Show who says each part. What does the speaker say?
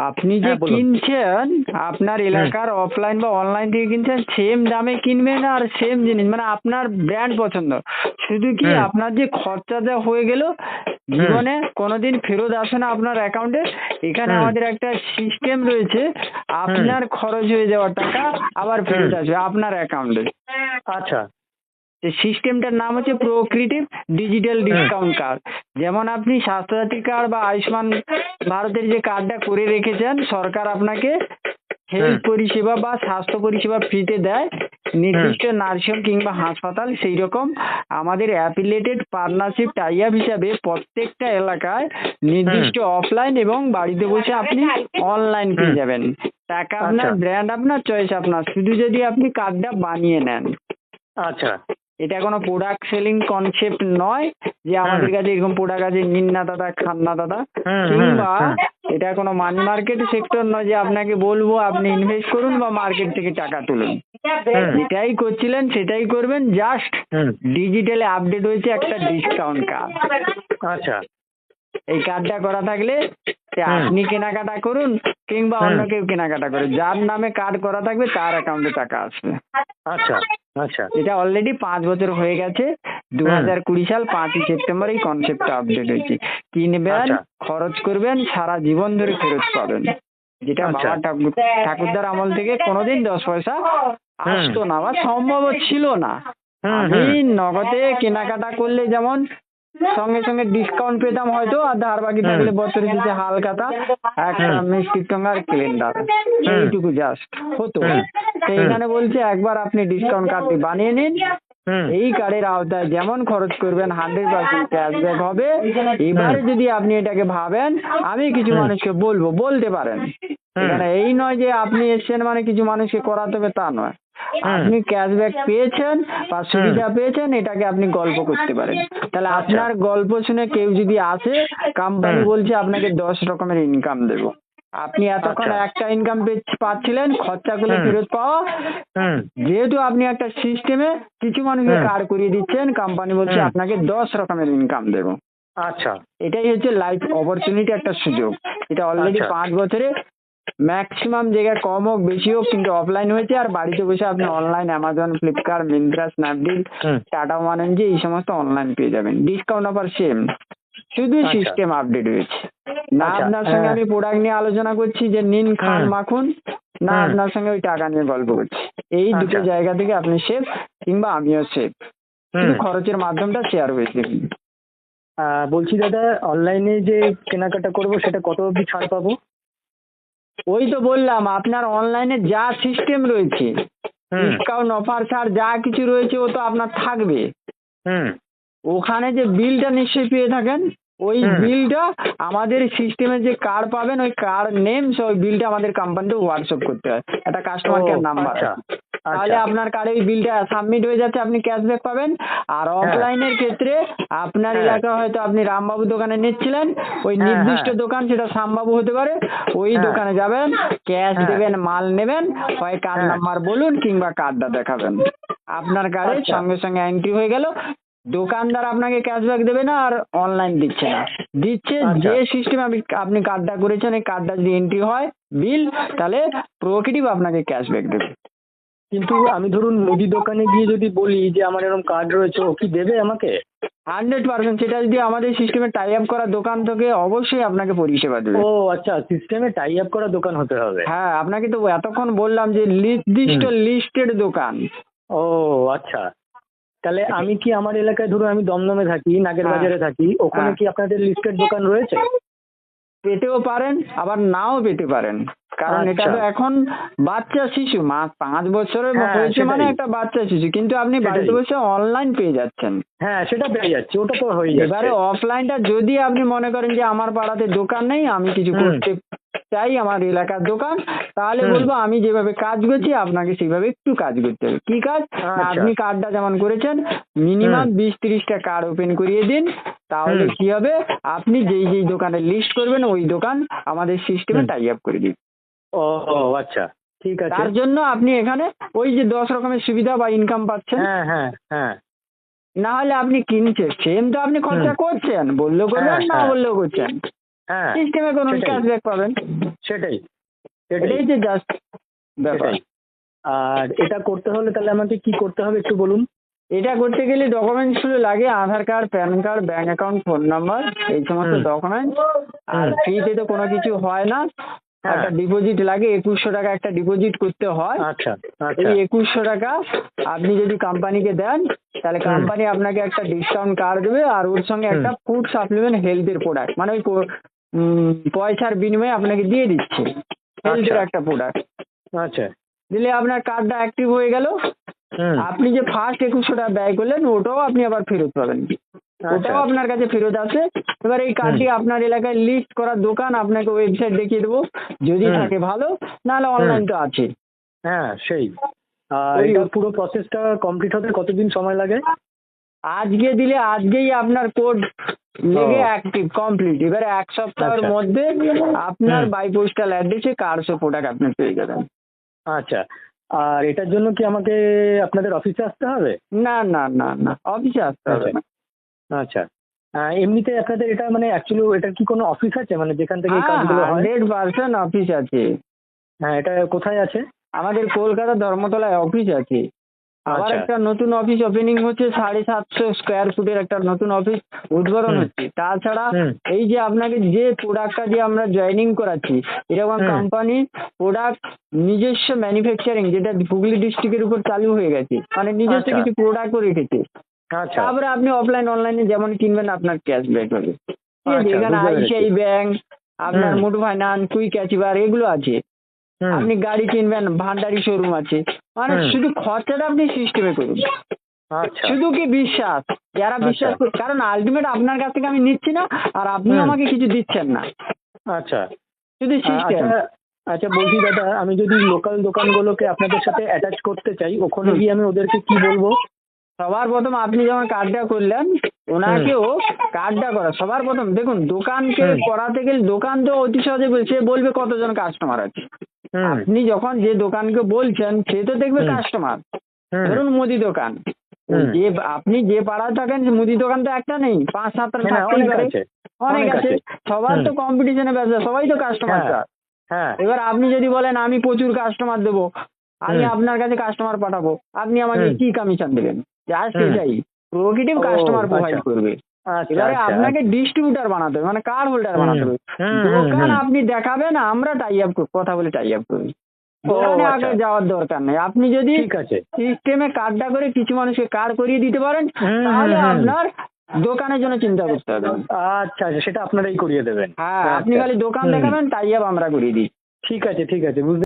Speaker 1: আপনি যে
Speaker 2: হ্যাঁ বলুন।
Speaker 1: কিনছেন আপনার এলাকার অফলাইন বা অনলাইন থেকে কিনছেন, সেম দামে কিনবেন আর সেম জিনিস, মানে আপনার ব্র্যান্ড পছন্দ। শুধু কি
Speaker 2: হুম
Speaker 1: আপনার যে খরচাটা হয়ে গেল
Speaker 2: হুম
Speaker 1: জীবনে কোনোদিন ফেরত আসে না আপনার অ্যাকাউন্টে। এখানে
Speaker 2: হুম
Speaker 1: আমাদের একটা সিস্টেম রয়েছে,
Speaker 2: হুম
Speaker 1: আপনার খরচ হয়ে যাওয়ার টাকা আবার
Speaker 2: হুম।
Speaker 1: ফেরত আসবে আপনার অ্যাকাউন্টে।
Speaker 2: আচ্ছা।
Speaker 1: এই সিস্টেমটার নাম হচ্ছে প্রোক্রিয়েটিভ ডিজিটাল
Speaker 2: হুম
Speaker 1: ডিসকাউন্ট কার্ড। যেমন আপনি স্বাস্থ্যসাথী কার্ড বা আয়ুষ্মান ভারতের যে কার্ডটা করে রেখেছেন, সরকার আপনাকে
Speaker 2: হুম
Speaker 1: হেলথ পরিষেবা বা স্বাস্থ্য পরিষেবা ফ্রিতে দেয়
Speaker 2: হুম।
Speaker 1: নির্দিষ্ট নার্সিং কিংবা হাসপাতাল, সেই রকম আমাদের অ্যাফিলিয়েটেড পার্টনারশিপ টাই আপ হিসাবে প্রত্যেকটা এলাকায়
Speaker 2: হুম
Speaker 1: নির্দিষ্ট অফলাইন এবং বাড়িতে বসে আপনি অনলাইন
Speaker 2: হুম।
Speaker 1: পেয়ে যাবেন। টাকা আপনার,
Speaker 2: আচ্ছা
Speaker 1: ব্র্যান্ড আপনার, চয়েস আপনার, শুধু যদি আপনি কার্ডটা বানিয়ে নেন।
Speaker 2: আচ্ছা।
Speaker 1: এটা কোনো প্রোডাক্ট সেলিং কনসেপ্ট নয় যে
Speaker 2: হুম
Speaker 1: আমাদের কাছে এরকম প্রোডাক্ট আছে নিন না দাদা, খান না দাদা।
Speaker 2: হুম হুম
Speaker 1: কিংবা
Speaker 2: হুম
Speaker 1: এটা কোনো মানি মার্কেট সেক্টর নয় যে আপনাকে বলবো আপনি ইনভেস্ট করুন বা মার্কেট থেকে টাকা তুলুন।
Speaker 2: হুম
Speaker 1: যেটাই করছিলেন সেটাই করবেন, জাস্ট
Speaker 2: হুম।
Speaker 1: ডিজিটালে আপডেট হয়েছে একটা ডিসকাউন্ট কার্ড।
Speaker 2: আচ্ছা।
Speaker 1: এই কার্ডটা করা থাকলে সে
Speaker 2: হুম
Speaker 1: আপনি কেনাকাটা করুন কিংবা
Speaker 2: হুম।
Speaker 1: অন্য কেউ কেনাকাটা করে, যার নামে কার্ড করা থাকবে তার অ্যাকাউন্টে টাকা আসবে।
Speaker 2: আচ্ছা আচ্ছা।
Speaker 1: এটা অলরেডি 5 বছর হয়ে গেছে।
Speaker 2: হুম।
Speaker 1: 2020 সাল 5ই সেপ্টেম্বর এই কনসেপ্টটা আপডেট হয়েছে। কিনবেন,
Speaker 2: আচ্ছা
Speaker 1: খরচ করবেন, সারা জীবন ধরে ফেরত পাবেন। যেটা
Speaker 2: আচ্ছা।
Speaker 1: বাবা ঠাকুরদার আমল থেকে কোনোদিন 10 পয়সা
Speaker 2: হুম
Speaker 1: আসতো না বা সম্ভবও ছিল না।
Speaker 2: হুম
Speaker 1: আমি
Speaker 2: হুম
Speaker 1: নগদে কেনাকাটা করলে যেমন সঙ্গে সঙ্গে ডিসকাউন্ট পেতাম হয়তো, আর ধার বাকি
Speaker 2: হুম
Speaker 1: থাকলে বছরের শেষে হালখাতা একটা
Speaker 2: হুম
Speaker 1: মিষ্টির সঙ্গে আর ক্যালেন্ডার,
Speaker 2: হুম
Speaker 1: এইটুকু জাস্ট হতো।
Speaker 2: হুম
Speaker 1: তো
Speaker 2: হুম
Speaker 1: এখানে বলছে একবার আপনি ডিসকাউন্ট কার্ডটি বানিয়ে নিন।
Speaker 2: হুম
Speaker 1: এই কার্ডের আওতায় যেমন খরচ করবেন 100% ক্যাশব্যাক হবে।
Speaker 2: হুম
Speaker 1: এবারে যদি আপনি এটাকে ভাবেন আমি কিছু
Speaker 2: হুম
Speaker 1: মানুষকে বলবো, বলতে পারেন।
Speaker 2: হুম
Speaker 1: এখানে এই নয় যে আপনি এসছেন মানে কিছু মানুষকে করাতে হবে তা নয়।
Speaker 2: হুম
Speaker 1: আপনি ক্যাশব্যাক পেয়েছেন বা
Speaker 2: হুম।
Speaker 1: সুবিধা পেয়েছেন, এটাকে আপনি গল্প করতে পারেন। তাহলে
Speaker 2: আচ্ছা।
Speaker 1: আপনার গল্প শুনে কেউ যদি আসে, কোম্পানি
Speaker 2: হুম
Speaker 1: বলছে আপনাকে 10 রকমের ইনকাম দেবো। আপনি এতক্ষণ
Speaker 2: আচ্ছা।
Speaker 1: একটা ইনকাম পাচ্ছিলেন, খরচা করলে
Speaker 2: হুম
Speaker 1: ফেরত পাওয়া।
Speaker 2: হুম
Speaker 1: যেহেতু আপনি একটা সিস্টেমে কিছু মানুষকে
Speaker 2: হুম
Speaker 1: কার্ড করিয়ে দিচ্ছেন, কোম্পানি বলছে
Speaker 2: হুম।
Speaker 1: আপনাকে 10 রকমের ইনকাম দেবো।
Speaker 2: আচ্ছা
Speaker 1: এটাই হচ্ছে লাইফ অপরচুনিটি, একটা সুযোগ। এটা অলরেডি
Speaker 2: আচ্ছা।
Speaker 1: 5 বছরে ম্যাক্সিমাম জায়গায় কম হোক বেশি হোক কিন্তু অফলাইন হয়েছে, আর বাড়িতে বসে আপনি online Amazon, Flipkart, Myntra, Snapdeal,
Speaker 2: হুম।
Speaker 1: টাটা ওয়ান এনজি এই সমস্ত অনলাইন পেয়ে যাবেন। ডিসকাউন্ট অফার সেম, শুধু
Speaker 2: আচ্ছা
Speaker 1: সিস্টেম আপডেট হয়েছে। না
Speaker 2: আচ্ছা।
Speaker 1: আপনার সঙ্গে আমি প্রোডাক্ট নিয়ে আলোচনা করছি যে নিন খান
Speaker 2: হুম
Speaker 1: মাখুন, না
Speaker 2: হুম।
Speaker 1: আপনার সঙ্গে ওই টাকা নিয়ে গল্প করছি। এই দুটো
Speaker 2: আচ্ছা।
Speaker 1: জায়গা থেকে আপনি সেফ, কিংবা আমিও সেফ, শুধু
Speaker 2: হুম।
Speaker 1: খরচের মাধ্যমটা শেয়ার হয়েছে।
Speaker 2: বলছি দাদা, অনলাইনে যে কেনাকাটা করব সেটা কত অবধি ছাড় পাবো?
Speaker 1: ওই তো বললাম আপনার অনলাইনে যা সিস্টেম রয়েছে,
Speaker 2: হুম
Speaker 1: ডিসকাউন্ট অফার ছাড় যা কিছু রয়েছে ও তো আপনার থাকবে।
Speaker 2: হুম
Speaker 1: ওখানে যে বিলটা নিশ্চয়ই পেয়ে থাকেন, ওই
Speaker 2: হুম।
Speaker 1: বিলটা আমাদের সিস্টেমে যে কার্ড পাবেন ওই কার্ড নেম সহ ওই বিলটা আমাদের কোম্পানিতে হোয়াটসঅ্যাপ করতে হয়, একটা
Speaker 2: ও
Speaker 1: কাস্টমার কেয়ার নাম্বার।
Speaker 2: আচ্ছা
Speaker 1: তাহলে
Speaker 2: আচ্ছা।
Speaker 1: আপনার কার্ডে ওই বিলটা সাবমিট হয়ে যাচ্ছে, আপনি ক্যাশব্যাক পাবেন। আর
Speaker 2: হ্যাঁ
Speaker 1: অফলাইনের ক্ষেত্রে আপনার
Speaker 2: হ্যাঁ
Speaker 1: এলাকা হয়তো আপনি রামবাবু দোকানে নিচ্ছিলেন, ওই
Speaker 2: হ্যাঁ
Speaker 1: নির্দিষ্ট
Speaker 2: হ্যাঁ
Speaker 1: দোকান সেটা শ্যামবাবু হতে পারে, ওই
Speaker 2: হ্যাঁ
Speaker 1: দোকানে যাবেন, ক্যাশ
Speaker 2: হ্যাঁ
Speaker 1: দেবেন, মাল নেবেন, হয় কার্ড
Speaker 2: হ্যাঁ।
Speaker 1: নাম্বার বলুন কিংবা কার্ডটা দেখাবেন, আপনার কার্ডে
Speaker 2: আচ্ছা
Speaker 1: সঙ্গে সঙ্গে এন্ট্রি হয়ে গেল। দোকানদার আপনাকে ক্যাশব্যাক দেবে না আর অনলাইন দিচ্ছে না, দিচ্ছে
Speaker 2: আচ্ছা।
Speaker 1: যে সিস্টেমে আপনি কার্ডটা করেছেন এই কার্ডটা যদি এন্ট্রি হয় বিল, তাহলে প্রোক্রিয়েটিভ আপনাকে ক্যাশব্যাক দেবে।
Speaker 2: কিন্তু আমি ধরুন মুদি দোকানে গিয়ে যদি বলি যে আমার এরকম কার্ড রয়েছে, ও কি দেবে আমাকে?
Speaker 1: 100% সেটা যদি আমাদের সিস্টেমে টাই আপ করা দোকান থেকে অবশ্যই আপনাকে পরিষেবা দেবে।
Speaker 2: ও আচ্ছা, সিস্টেমে টাই আপ করা দোকান হতে হবে।
Speaker 1: হ্যাঁ, আপনাকে তো এতক্ষণ বললাম যে নির্দিষ্ট
Speaker 2: হুম।
Speaker 1: লিস্টেড দোকান।
Speaker 2: ও আচ্ছা। তাহলে আমি কি আমার এলাকায়, ধরুন আমি দমদমে থাকি, নাগের
Speaker 1: হ্যাঁ
Speaker 2: বাজারে থাকি, ওখানে
Speaker 1: হ্যাঁ,
Speaker 2: কি আপনাদের লিস্টেড দোকান রয়েছে?
Speaker 1: পেতেও পারেন আবার নাও পেতে পারেন, কারণ এটা
Speaker 2: আচ্ছা।
Speaker 1: তো এখন বাচ্চা শিশু, 5 বছরের
Speaker 2: হ্যাঁ
Speaker 1: হয়েছে মানে
Speaker 2: সেটাই
Speaker 1: একটা বাচ্চা শিশু, কিন্তু আপনি বাড়িতে
Speaker 2: সেটাই।
Speaker 1: বসে অনলাইন পেয়ে যাচ্ছেন।
Speaker 2: হ্যাঁ সেটা পেয়ে যাচ্ছি, ওটা তো হয়ে যাচ্ছে।
Speaker 1: এবারে অফলাইনটা যদি আপনি মনে করেন যে আমার পাড়াতে দোকান নেই, আমি কিছু
Speaker 2: হুম
Speaker 1: করতে চাই আমার এলাকার দোকান, তাহলে
Speaker 2: হুম।
Speaker 1: বলবো আমি যেভাবে কাজ করছি আপনাকে সেইভাবে একটু কাজ করতে হবে। কি কাজ? না,
Speaker 2: আচ্ছা।
Speaker 1: আপনি কার্ডটা যেমন করেছেন
Speaker 2: হুম
Speaker 1: মিনিমাম 20-30টা কার্ড ওপেন করিয়ে দিন, তাহলে
Speaker 2: হুম
Speaker 1: কি হবে, আপনি যেই যেই দোকানে লিস্ট করবেন ওই দোকান আমাদের সিস্টেমে
Speaker 2: হুম।
Speaker 1: টাই আপ করে দিন।
Speaker 2: ও ও, আচ্ছা ঠিক আছে।
Speaker 1: তার জন্য আপনি এখানে ওই যে 10 রকমের সুবিধা বা ইনকাম পাচ্ছেন।
Speaker 2: হ্যাঁ হ্যাঁ হ্যাঁ।
Speaker 1: না হলে আপনি কিনছেন, সেম তো আপনি
Speaker 2: হুম।
Speaker 1: খরচা করছেন, বললেও
Speaker 2: হ্যাঁ
Speaker 1: করবেন না
Speaker 2: হ্যাঁ
Speaker 1: বললেও করছেন।
Speaker 2: হ্যাঁ
Speaker 1: সিস্টেমে কোনো
Speaker 2: সেটাই।
Speaker 1: ক্যাশব্যাক পাবেন।
Speaker 2: সেটাই সেটাই
Speaker 1: এটাই যে জাস্ট ব্যাপার।
Speaker 2: সেটাই। আর এটা করতে হলে তাহলে আমাকে কি করতে হবে একটু বলুন।
Speaker 1: এটা করতে গেলে ডকুমেন্টস গুলো লাগে Aadhaar card, PAN card, bank account, phone number, এই সমস্ত
Speaker 2: হুম।
Speaker 1: ডকুমেন্টস। আর
Speaker 2: হুম।
Speaker 1: ফ্রিতে তো কোনো কিছু হয় না,
Speaker 2: হ্যাঁ।
Speaker 1: একটা ডিপোজিট লাগে, 2100 টাকা একটা ডিপোজিট করতে হয়।
Speaker 2: আচ্ছা আচ্ছা।
Speaker 1: এই 2100 টাকা আপনি যদি কোম্পানিকে দেন তাহলে
Speaker 2: হুম।
Speaker 1: কোম্পানি আপনাকে একটা ডিসকাউন্ট কার্ড দেবে, আর ওর সঙ্গে একটা ফুড সাপ্লিমেন্ট হেলথের প্রোডাক্ট, মানে ওই পয়সার বিনিময়ে আপনাকে দিয়ে দিচ্ছে হেলথের
Speaker 2: আচ্ছা।
Speaker 1: একটা প্রোডাক্ট।
Speaker 2: আচ্ছা।
Speaker 1: দিলে আপনার কার্ডটা অ্যাক্টিভ হয়ে গেল।
Speaker 2: হুম।
Speaker 1: আপনি যে ফার্স্ট 2100 টাকা ব্যয় করলেন ওটাও আপনি আবার ফেরত পাবেন,
Speaker 2: আচ্ছা।
Speaker 1: ওটাও আপনার কাছে ফেরত আসে। এবার এই কার্ডটি আপনার এলাকায় লিস্ট করা দোকান আপনাকে ওয়েবসাইট দেখিয়ে দেবো, যদি
Speaker 2: হুম।
Speaker 1: থাকে ভালো, নাহলে অনলাইন তো আছে।
Speaker 2: হ্যাঁ সেই। আর
Speaker 1: ওই-
Speaker 2: এটা পুরো প্রসেসটা কমপ্লিট হতে কতদিন সময় লাগে?
Speaker 1: আজকে দিলে আজকেই আপনার কোড লেগে
Speaker 2: ও।
Speaker 1: Active complete. এবারে 1 সপ্তাহের
Speaker 2: আচ্ছা।
Speaker 1: মধ্যে আপনার
Speaker 2: হুম।
Speaker 1: বাই পোস্টাল অ্যাড্রেসে কার্ডসহ প্রোডাক্ট আপনি পেয়ে যাবেন।
Speaker 2: আচ্ছা। আর এটার জন্য কি আমাকে আপনাদের অফিসে আসতে হবে?
Speaker 1: না না না না, অফিসে আসতে হবে
Speaker 2: আচ্ছা।
Speaker 1: না।
Speaker 2: আচ্ছা। এমনিতে আপনাদের এটা মানে অ্যাকচুয়ালি এটার কি কোনো অফিস আছে মানে যেখান থেকে এই
Speaker 1: হ্যাঁ,
Speaker 2: কাজগুলো হয়?
Speaker 1: 100% অফিস আছে।
Speaker 2: হ্যাঁ এটা কোথায় আছে?
Speaker 1: আমাদের কলকাতা ধর্মতলায় অফিস আছে। আবার
Speaker 2: আচ্ছা।
Speaker 1: একটা নতুন অফিস ওপেনিং হচ্ছে, 750 স্কোয়ার ফুটের একটা নতুন অফিস উদ্বোধন
Speaker 2: হুম।
Speaker 1: হচ্ছে। তাছাড়া
Speaker 2: হুম।
Speaker 1: এই যে আপনাকে যে প্রোডাক্টটা দিয়ে আমরা জয়েনিং করাচ্ছি, এরকম
Speaker 2: হুম।
Speaker 1: কোম্পানি প্রোডাক্ট নিজস্ব ম্যানুফ্যাকচারিং, যেটা হুগলি ডিস্ট্রিক্টের উপর চালু হয়ে গেছে, মানে নিজস্ব
Speaker 2: আচ্ছা।
Speaker 1: কিছু প্রোডাক্টও রেখেছে।
Speaker 2: আচ্ছা।
Speaker 1: তারপরে আপনি অফলাইন অনলাইনে যেমন কিনবেন আপনার ক্যাশব্যাক হবে। ঠিক আছে,
Speaker 2: আচ্ছা,
Speaker 1: এখানে
Speaker 2: বুঝতে পেরেছি।
Speaker 1: আইসিআই ব্যাংক, আপনার
Speaker 2: হুম।
Speaker 1: মুঠো ফাইন্যান্স, কুইক অ্যাচিভার এগুলো আছে।
Speaker 2: হুম।
Speaker 1: আপনি গাড়ি কিনবেন, ভান্ডারি শোরুম আছে। মানে
Speaker 2: হুম।
Speaker 1: শুধু খরচাটা আপনি সিস্টেমে করুন,
Speaker 2: আচ্ছা।
Speaker 1: শুধু কি বিশ্বাস, যারা বিশ্বাস
Speaker 2: আচ্ছা।
Speaker 1: করে, কারণ আলটিমেট আপনার কাছ থেকে আমি নিচ্ছি না, আর আপনিও
Speaker 2: হুম।
Speaker 1: আমাকে কিছু দিচ্ছেন না,
Speaker 2: আচ্ছা।
Speaker 1: শুধু সিস্টেম।
Speaker 2: আচ্ছা। আচ্ছা বলছি দাদা, আমি যদি লোকাল দোকানগুলোকে আপনাদের সাথে অ্যাটাচ করতে চাই, ওখানে গিয়ে আমি ওদেরকে কি বলবো?
Speaker 1: সবার প্রথম আপনি যখন কার্ডটা করলেন, ওনাকেও কার্ডটা করা সবার প্রথম। দেখুন, দোকানকে
Speaker 2: হুম।
Speaker 1: করাতে গেলে দোকান তো অতি সহজে সে বলবে কতজন কাস্টমার আছে।
Speaker 2: হুম।
Speaker 1: আপনি যখন যে দোকানকে বলছেন সে তো দেখবে
Speaker 2: হুম।
Speaker 1: কাস্টমার।
Speaker 2: হুম।
Speaker 1: ধরুন মুদি দোকান,
Speaker 2: হুম।
Speaker 1: যে আপনি যে পাড়ায় থাকেন, যে মুদি দোকান তো একটা নেই, 5-7টা
Speaker 2: হ্যাঁ,
Speaker 1: থাকতেই
Speaker 2: অনেক
Speaker 1: পারে।
Speaker 2: আছে।
Speaker 1: অনেক
Speaker 2: অনেক
Speaker 1: আছে,
Speaker 2: আছে।
Speaker 1: সবার
Speaker 2: হুম।
Speaker 1: তো কম্পিটিশনে ব্যবসা, সবাই তো কাস্টমার
Speaker 2: হ্যাঁ।
Speaker 1: চায়।
Speaker 2: হ্যাঁ।
Speaker 1: এবার আপনি যদি বলেন আমি প্রচুর কাস্টমার দেবো, আমি
Speaker 2: হুম।
Speaker 1: আপনার কাছে কাস্টমার পাঠাবো, আপনি আমাকে
Speaker 2: হুম।
Speaker 1: কি কমিশন দেবেন? জাস্ট
Speaker 2: হুম।
Speaker 1: এটাই, প্রোগ্রেটিভ
Speaker 2: ও,
Speaker 1: কাস্টমার প্রোভাইড
Speaker 2: আচ্ছা।
Speaker 1: করবে।
Speaker 2: আচ্ছা
Speaker 1: এবারে
Speaker 2: আচ্ছা
Speaker 1: আপনাকে ডিস্ট্রিবিউটার বানাতে হবে, মানে কার্ড হোল্ডার
Speaker 2: হুম।
Speaker 1: বানাতে হবে।
Speaker 2: হুম। হুম।
Speaker 1: দোকান
Speaker 2: হুম।
Speaker 1: আপনি দেখাবেন, আমরা টাই আপ কথা বলে টাই আপ করি।
Speaker 2: ও
Speaker 1: দোকানে
Speaker 2: আচ্ছা।
Speaker 1: আগে যাওয়ার দরকার নেই। আপনি যদি
Speaker 2: ঠিক আছে।
Speaker 1: সিস্টেমে কার্ডটা করে কিছু মানুষকে কার্ড করিয়ে দিতে পারেন,
Speaker 2: হুম।
Speaker 1: তাহলে
Speaker 2: হুম। হুম।
Speaker 1: আপনার দোকানের জন্য চিন্তা করতে হবে না।
Speaker 2: আচ্ছা আচ্ছা, সেটা আপনারাই করিয়ে দেবেন।
Speaker 1: হ্যাঁ, আপনি
Speaker 2: আচ্ছা।
Speaker 1: খালি দোকান
Speaker 2: হুম।
Speaker 1: দেখাবেন, টাই আপ আমরা করিয়ে দিই।
Speaker 2: ঠিক আছে ঠিক আছে, বুঝতে